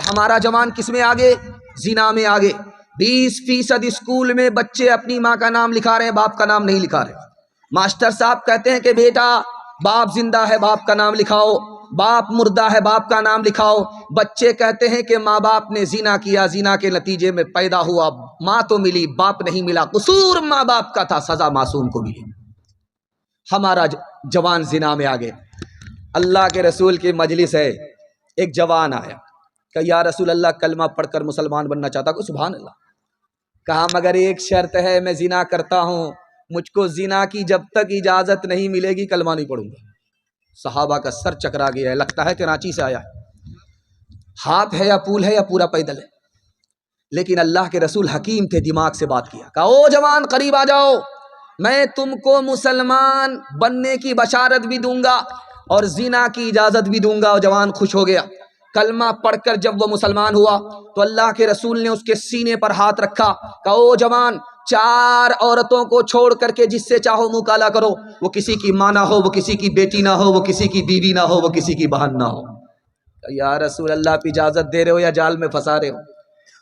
ہمارا جوان کس میں آگے؟ زنا میں آگے۔ 20% اسکول میں بچے اپنی ماں کا نام لکھا رہے ہیں، باپ کا نام نہیں لکھا رہے۔ ماسٹر صاحب کہتے ہیں کہ بیٹا باپ زندہ ہے باپ کا نام لکھاؤ، باپ مردہ ہے باپ کا نام لکھاؤ۔ بچے کہتے ہیں کہ ماں باپ نے زنا کیا، زنا کے نتیجے میں پیدا ہوا، ماں تو ملی باپ نہیں ملا، قصور ماں باپ کا تھا، سزا معصوم کو ملی۔ ہمارا جوان زنا میں آگے۔ اللہ کے رسول کی مجلس ہے، ایک جوان آیا کہ یا رسول اللہ کلمہ پڑھ کر مسلمان بننا چاہتا ہوں۔ سبحان اللہ۔ کہا مگر ایک شرط ہے، میں زنا کرتا ہوں، مجھ کو زنا کی جب تک اجازت نہیں ملے گی کلمہ نہیں پڑھوں گا۔ صحابہ کا سر چکرا گیا ہے، لگتا ہے کراچی سے آیا ہے، ہاتھ ہے یا پول ہے یا پورا پیدل ہے۔ لیکن اللہ کے رسول حکیم تھے، دماغ سے بات کیا، کہا او جوان قریب آ جاؤ، میں تم کو مسلمان بننے کی بشارت بھی دوں گا اور زنا کی اجازت بھی دوں گا۔ اور جوان خوش ہو گیا۔ کلمہ پڑھ کر جب وہ مسلمان ہوا تو اللہ کے رسول نے اس کے سینے پر ہاتھ رکھا، کہا او جوان 4 عورتوں کو چھوڑ کر کے جس سے چاہو منہ کالا کرو، وہ کسی کی ماں نہ ہو، وہ کسی کی بیٹی نہ ہو، وہ کسی کی بیوی نہ ہو، وہ کسی کی بہن نہ ہو۔ یا رسول اللہ آپ اجازت دے رہے ہو یا جال میں پھنسا رہے ہو؟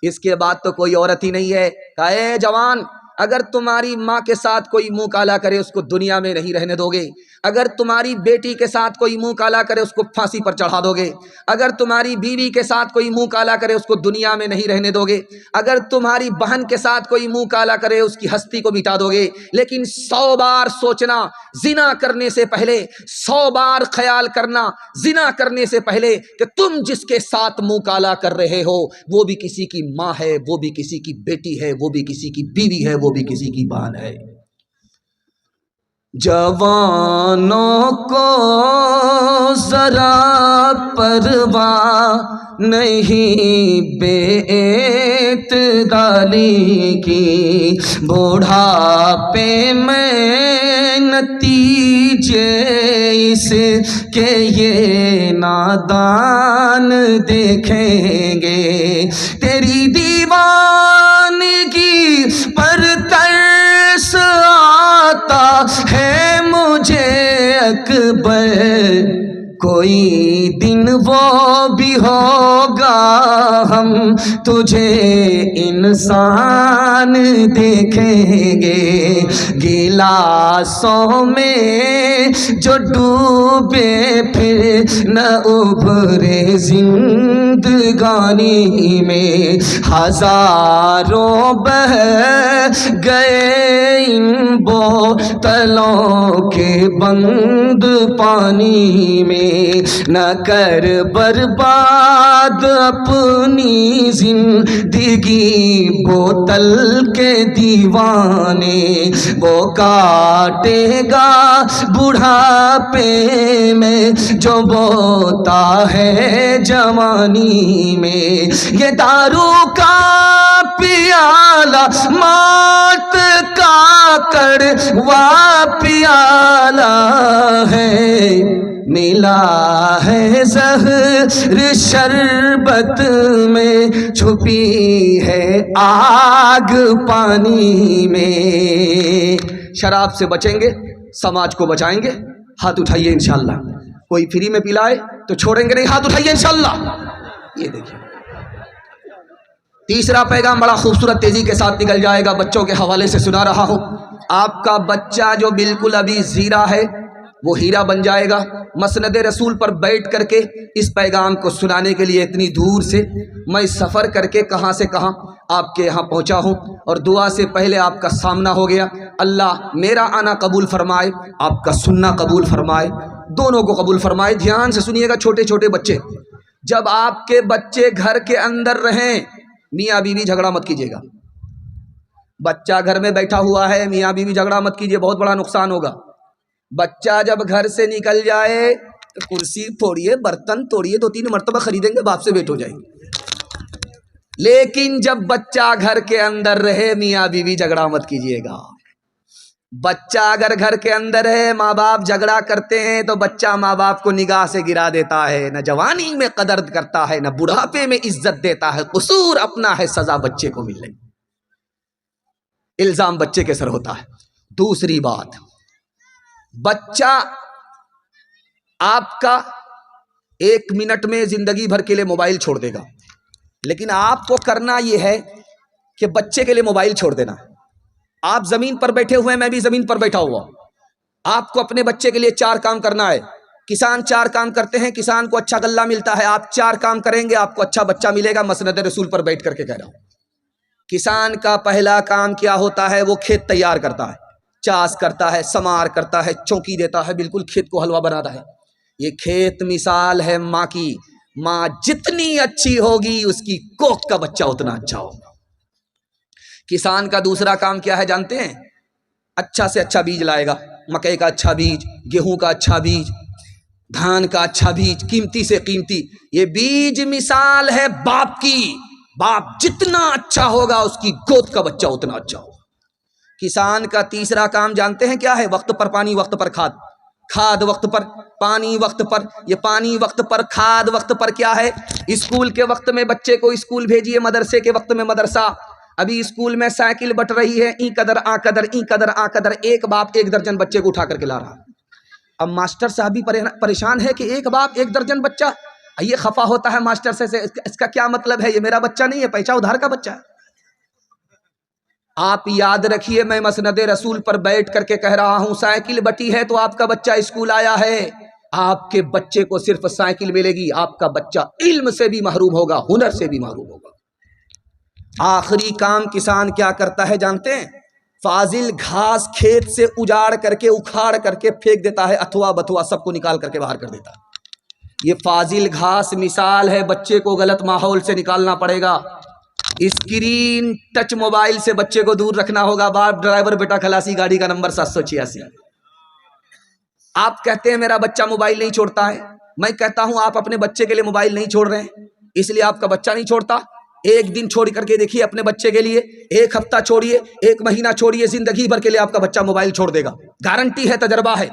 اس کے بعد تو کوئی عورت ہی نہیں ہے۔ کہا اے جوان اگر تمہاری ماں کے ساتھ کوئی منہ کالا کرے اس کو دنیا میں نہیں رہنے دو گے، اگر تمہاری بیٹی کے ساتھ کوئی منہ کالا کرے اس کو پھانسی پر چڑھا دو گے، اگر تمہاری بیوی کے ساتھ کوئی منہ کالا کرے اس کو دنیا میں نہیں رہنے دو گے، اگر تمہاری بہن کے ساتھ کوئی منہ کالا کرے اس کی ہستی کو مٹا دو گے۔ لیکن 100 بار سوچنا زنا کرنے سے پہلے، 100 بار خیال کرنا زنا کرنے سے پہلے کہ تم جس کے ساتھ منہ کالا کر رہے ہو وہ بھی کسی کی ماں ہے، وہ بھی کسی کی بیٹی ہے، وہ بھی کسی کی بیوی ہے، وہ بھی کسی کی بہن ہے۔ جوانوں کو ذرا پرواہ نہیں بے اعتدالی کی، بوڑھاپے میں نتیجے اس کے یہ نادان دیکھیں گے۔ تیری دیوانگی پر ترس آتا ہے مجھے اکبر، کوئی دن وہ بھی ہوگا ہم تجھے انسان دیکھیں گے۔ گلاسوں میں جو ڈوبے پھر نہ ابھرے زندگانی میں، ہزاروں بہہ گئے ان بوتلوں کے بند پانی میں، نہ کر برباد اپنی زندگی بوتل کے دیوانے، وہ کاٹے گا بڑھاپے میں جو بوتا ہے جوانی میں۔ یہ دارو کا پیالہ موت کا کڑوا پیالہ ہے، ملا ہے زہر شربت میں، چھپی ہے آگ پانی میں۔ شراب سے بچیں گے سماج کو بچائیں گے، ہاتھ اٹھائیے انشاءاللہ۔ کوئی فری میں پلائے تو چھوڑیں گے نہیں، ہاتھ اٹھائیے انشاءاللہ۔ یہ دیکھیں تیسرا پیغام بڑا خوبصورت تیزی کے ساتھ نکل جائے گا، بچوں کے حوالے سے سنا رہا ہوں۔ آپ کا بچہ جو بالکل ابھی زیرہ ہے وہ ہیرا بن جائے گا۔ مسند رسول پر بیٹھ کر کے اس پیغام کو سنانے کے لیے اتنی دور سے میں سفر کر کے کہاں سے کہاں آپ کے یہاں پہنچا ہوں، اور دعا سے پہلے آپ کا سامنا ہو گیا۔ اللہ میرا آنا قبول فرمائے، آپ کا سننا قبول فرمائے، دونوں کو قبول فرمائے۔ دھیان سے سنیے گا چھوٹے چھوٹے بچے، جب آپ کے بچے گھر کے اندر رہیں میاں بیوی جھگڑا مت کیجیے گا۔ بچہ گھر میں بیٹھا ہوا ہے، میاں بیوی جھگڑا مت کیجیے، بہت بڑا نقصان ہوگا۔ بچہ جب گھر سے نکل جائے کرسی توڑیے، برتن توڑیے، 2-3 مرتبہ خریدیں گے، باپ سے بیٹ ہو جائیں گے۔ لیکن جب بچہ گھر کے اندر رہے میاں بیوی جھگڑا مت کیجیے گا۔ بچہ اگر گھر کے اندر ہے، ماں باپ جھگڑا کرتے ہیں تو بچہ ماں باپ کو نگاہ سے گرا دیتا ہے، نہ جوانی میں قدر کرتا ہے، نہ بڑھاپے میں عزت دیتا ہے۔ قصور اپنا ہے، سزا بچے کو مل رہی، الزام بچے کے سر ہوتا ہے۔ دوسری بات، بچہ آپ کا 1 منٹ میں زندگی بھر کے لیے موبائل چھوڑ دے گا، لیکن آپ کو کرنا یہ ہے کہ بچے کے لیے موبائل چھوڑ دینا. آپ زمین پر بیٹھے ہوئے ہیں, میں بھی زمین پر بیٹھا ہوا. آپ کو اپنے بچے کے لیے 4 کام کرنا ہے. کسان 4 کام کرتے ہیں, کسان کو اچھا غلہ ملتا ہے. آپ 4 کام کریں گے, آپ کو اچھا بچہ ملے گا. مسند رسول پر بیٹھ کر کے کہہ رہا ہوں. کسان کا پہلا کام کیا ہوتا ہے؟ وہ کھیت تیار کرتا ہے, چاس کرتا ہے, سمار کرتا ہے, چونکی دیتا ہے, بالکل کھیت کو حلوہ بناتا ہے. یہ کھیت مثال ہے ماں کی. ماں جتنی اچھی ہوگی اس کی کوکھ کا بچہ اتنا اچھا ہوگا. کسان کا دوسرا کام کیا ہے جانتے ہیں؟ اچھا سے اچھا بیج لائے گا. مکئی کا اچھا بیج, گیہوں کا اچھا بیج, دھان کا اچھا بیج, قیمتی سے قیمتی. یہ بیج مثال ہے باپ کی. باپ جتنا اچھا ہوگا اس کی گود کا بچہ اتنا اچھا ہوگا. کسان کا تیسرا کام جانتے ہیں کیا ہے؟ وقت پر پانی, وقت پر کھاد. کھاد وقت پر, پانی وقت پر. یہ پانی وقت پر, کھاد وقت پر کیا ہے؟ اسکول کے وقت میں بچے کو اسکول بھیجیے, مدرسے کے وقت میں مدرسہ. ابھی اسکول میں سائیکل بٹ رہی ہے, ای قدر آ قدر, ای قدر آ قدر. ایک باپ 1 درجن بچے کو اٹھا کر کے لا رہا. اب ماسٹر صاحب بھی پریشان ہے کہ ایک باپ 1 درجن بچہ. یہ خفا ہوتا ہے ماسٹر سے, اس کا کیا مطلب ہے؟ یہ میرا بچہ نہیں ہے, پیسہ ادھار کا بچہ ہے. آپ یاد رکھیے, میں مسند رسول پر بیٹھ کر کے کہہ رہا ہوں, سائیکل بٹی ہے تو آپ کا بچہ اسکول آیا ہے. آپ کے بچے کو صرف سائیکل ملے گی, آپ کا بچہ علم سے بھی محروم ہوگا, ہنر سے بھی محروم ہوگا. آخری کام کسان کیا کرتا ہے جانتے ہیں؟ فاضل گھاس کھیت سے اجاڑ کر کے, اکھاڑ کر کے پھینک دیتا ہے. اتھوا بتھوا سب کو نکال کر کے باہر کر دیتا ہے. یہ فاضل گھاس مثال ہے, بچے کو غلط ماحول سے نکالنا پڑے گا. اسکرین ٹچ موبائل سے بچے کو دور رکھنا ہوگا. باپ ڈرائیور بیٹا کھلاسی, گاڑی کا نمبر 786. آپ کہتے ہیں میرا بچہ موبائل نہیں چھوڑتا ہے. میں کہتا ہوں آپ اپنے بچے کے لیے موبائل نہیں چھوڑ رہے ہیں, اس لیے آپ کا بچہ نہیں چھوڑتا. 1 دن چھوڑ کر کے دیکھیے اپنے بچے کے لیے, 1 ہفتہ چھوڑیے, 1 مہینہ چھوڑیے, زندگی بھر کے لیے آپ کا بچہ موبائل چھوڑ دے گا. گارنٹی ہے, تجربہ ہے.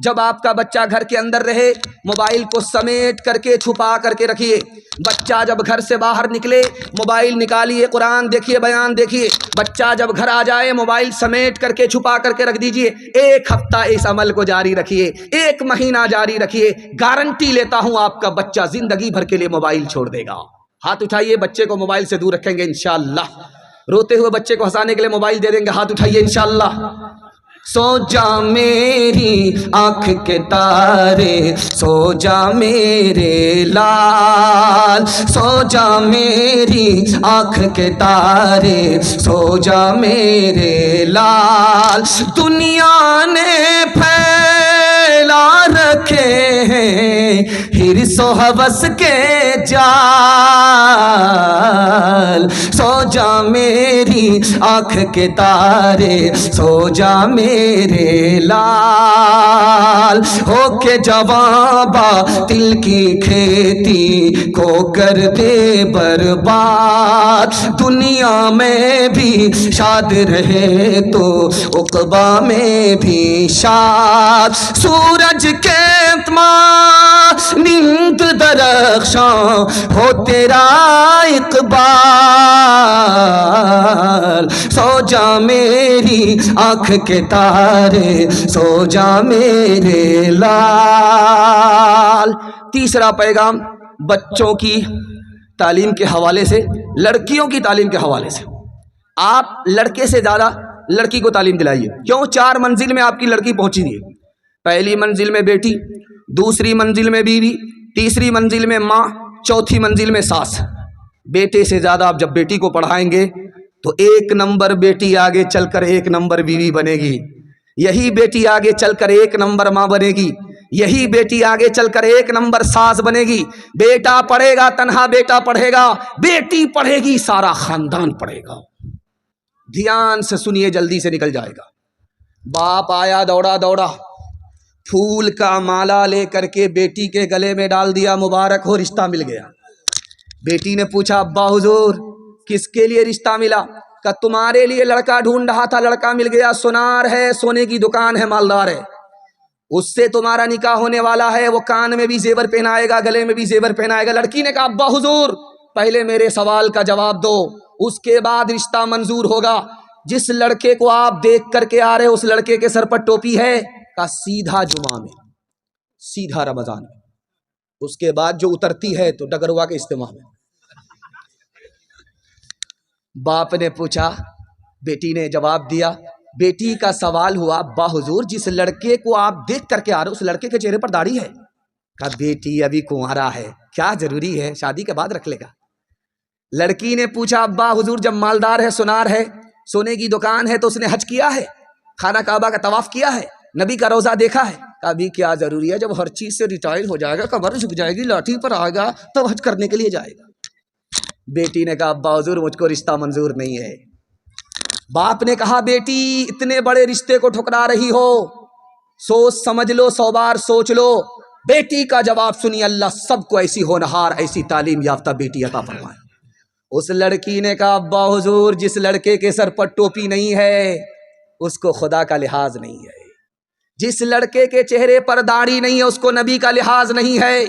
جب آپ کا بچہ گھر کے اندر رہے, موبائل کو سمیٹ کر کے چھپا کر کے رکھیے. بچہ جب گھر سے باہر نکلے, موبائل نکالیے, قرآن دیکھیے, بیان دیکھیے. بچہ جب گھر آ جائے, موبائل سمیٹ کر کے چھپا کر کے رکھ دیجئے. 1 ہفتہ اس عمل کو جاری رکھیے, 1 مہینہ جاری رکھیے. گارنٹی لیتا ہوں آپ کا بچہ زندگی بھر کے لیے موبائل چھوڑ دے گا. ہاتھ اٹھائیے, بچے کو موبائل سے دور رکھیں گے انشاءاللہ. روتے ہوئے بچے کو ہنسانے کے لیے موبائل دے دیں گے. ہاتھ اٹھائیے انشاءاللہ. سو جا میری آنکھ کے تارے, سو جا میرے لال, سو جا میری آنکھ کے تارے, سو جا میرے لال. دنیا نے پھیلا رکھے ہیں حرص و ہوس کے جال. سو جا میری آنکھ کے تارے, سو جا میرے لال. ہو کے جوان باطل کی کھیتی کو کر دے برباد. دنیا میں بھی شاد رہے تو عقبہ میں بھی شاد. سورج کے نیند درخشاں ہو تیرا اقبال. سو جا میری آنکھ کے تارے, سو جا میرے لال. تیسرا پیغام بچوں کی تعلیم کے حوالے سے, لڑکیوں کی تعلیم کے حوالے سے. آپ لڑکے سے زیادہ لڑکی کو تعلیم دلائیے. کیوں؟ 4 منزل میں آپ کی لڑکی پہنچی ہوئی ہے. پہلی منزل میں بیٹی, دوسری منزل میں بیوی, تیسری منزل میں ماں, چوتھی منزل میں ساس. بیٹے سے زیادہ آپ جب بیٹی کو پڑھائیں گے تو 1 نمبر بیٹی آگے چل کر 1 نمبر بیوی بنے گی. یہی بیٹی آگے چل کر 1 نمبر ماں بنے گی. یہی بیٹی آگے چل کر 1 نمبر ساس بنے گی. بیٹا پڑھے گا, تنہا بیٹا پڑھے گا. بیٹی پڑھے گی, سارا خاندان پڑھے گا. دھیان سے سنیے, جلدی سے نکل جائے گا. باپ آیا دوڑا دوڑا, پھول کا مالا لے کر کے بیٹی کے گلے میں ڈال دیا. مبارک ہو, رشتہ مل گیا. بیٹی نے پوچھا, ابا حضور کس کے لیے رشتہ ملا؟ کہ تمہارے لیے لڑکا ڈھونڈ رہا تھا, لڑکا مل گیا. سونار ہے, سونے کی دکان ہے, مالدار ہے, اس سے تمہارا نکاح ہونے والا ہے. وہ کان میں بھی زیور پہنائے گا, گلے میں بھی زیور پہنائے گا. لڑکی نے کہا, ابا حضور پہلے میرے سوال کا جواب دو, اس کے بعد رشتہ منظور ہوگا. جس لڑکے کو آپ دیکھ کر کے آ رہے, اس لڑکے کے سر پر ٹوپی ہے؟ کا سیدھا جمعہ میں, سیدھا رمضان میں. اس کے بعد جو اترتی ہے تو ڈگروا کے اجتماع میں. باپ نے پوچھا، بیٹی نے جواب دیا، بیٹی کا سوال ہوا، با حضور جس لڑکے کو آپ دیکھ کر کے آ رہے اس لڑکے کے چہرے پر داڑھی ہے؟ کہا بیٹی ابھی کنوارا ہے، کیا ضروری ہے، شادی کے بعد رکھ لے گا۔ لڑکی نے پوچھا، ابا حضور جب مالدار ہے، سونار ہے، سونے کی دکان ہے، تو اس نے حج کیا ہے، خانہ کعبہ کا طواف کیا ہے، نبی کا روزہ دیکھا ہے؟ کہا ابھی کیا ضروری ہے، جب ہر چیز سے ریٹائر ہو جائے گا، کمر جھک جائے گی، لاٹھی پر آئے گا، تب حج کرنے کے لیے جائے گا۔ بیٹی نے کہا ابا حضور مجھ کو رشتہ منظور نہیں ہے۔ باپ نے کہا بیٹی اتنے بڑے رشتے کو ٹھکرا رہی ہو، سوچ سمجھ لو، 100 بار سوچ لو۔ بیٹی کا جواب سنی، اللہ سب کو ایسی ہونہار، ایسی تعلیم یافتہ بیٹی عطا فرمائے۔ اس لڑکی نے کہا ابا حضور جس لڑکے کے سر پر ٹوپی نہیں ہے اس کو خدا کا لحاظ نہیں ہے، جس لڑکے کے چہرے پر داڑھی نہیں ہے اس کو نبی کا لحاظ نہیں ہے،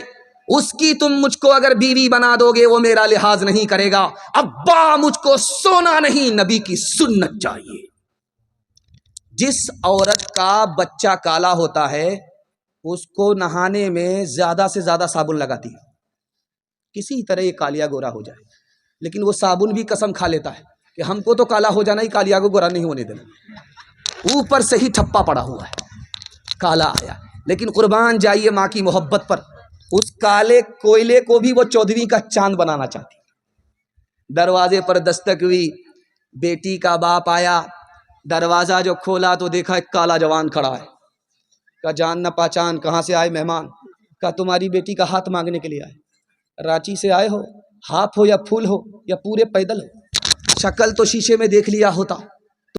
اس کی تم مجھ کو اگر بیوی بنا دو گے وہ میرا لحاظ نہیں کرے گا۔ ابا مجھ کو سونا نہیں، نبی کی سنت چاہیے۔ جس عورت کا بچہ کالا ہوتا ہے اس کو نہانے میں زیادہ سے زیادہ صابن لگاتی ہے، کسی طرح یہ کالیا گورا ہو جائے، لیکن وہ صابن بھی قسم کھا لیتا ہے کہ ہم کو تو کالا ہو جانا ہی، کالیا کو گورا نہیں ہونے دینا، اوپر سے ہی ٹھپا پڑا ہوا ہے، کالا آیا۔ لیکن قربان جائیے ماں کی محبت پر، اس کالے کوئلے کو بھی وہ 14ویں کا چاند بنانا چاہتی۔ دروازے پر دستک ہوئی، بیٹی کا باپ آیا، دروازہ جو کھولا تو دیکھا ایک کالا جوان کھڑا ہے۔ کہا جان نہ پہچان، کہاں سے آئے مہمان؟ کہا تمہاری بیٹی کا ہاتھ مانگنے کے لیے آئے۔ رانچی سے آئے ہو؟ ہاف ہو یا پھول ہو یا پورے پیدل ہو؟ شکل تو شیشے میں دیکھ لیا ہوتا،